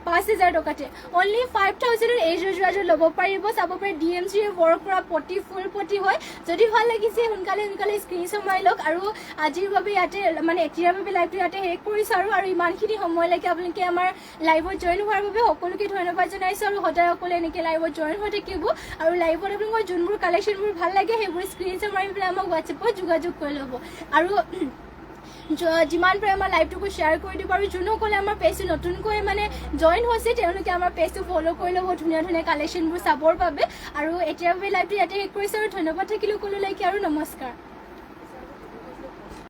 5,000 টকাতে। অনলি 5,000ত এইযোৰ যোৰাযোৰ ল'ব পাৰিব। চাব পাৰে DMC ৱৰ্ক কৰা পটি ফুল পটি হয়। যদি ভাল লাগিছে সোনকালে স্ক্ৰীনশ্বট মাৰি লওক। আৰু আজিৰ বাবে ইয়াতে মানে এতিয়াৰ বাবে লাইভটো ইয়াতে শেষ কৰিছোঁ আৰু ইমানখিনি সময়লৈকে আপোনালোকে আমাৰ লাইভত জইন হোৱাৰ বাবে সকলোকে ধন্যবাদ জনাইছোঁ। আৰু সদায় সকলোৱে এনেকৈ লাইভত জইন হৈ থাকিব আৰু লাইভত আপোনালোকৰ যোনবোৰ কালেকশ্যনবোৰ ভাল লাগে সেইবোৰ স্ক্ৰীনশ্বট মাৰি পেলাই আমাক হোৱাটছএপত যোগাযোগ কৰি ল'ব। আৰু যিমান পাৰে আমাৰ লাইভটোকো শ্বেয়াৰ কৰি দিব। আৰু যোনসকলে আমাৰ পেজটো নতুনকৈ মানে জইন হৈছে তেওঁলোকে আমাৰ পেজটো ফ'ল' কৰি ল'ব ধুনীয়া কালেকশ্যনবোৰ চাবৰ বাবে। আৰু এতিয়াৰ বাবে লাইভটো ইয়াতে শেষ কৰিছোঁ আৰু ধন্যবাদ থাকিলোঁ সকলোলৈকে আৰু নমস্কাৰ।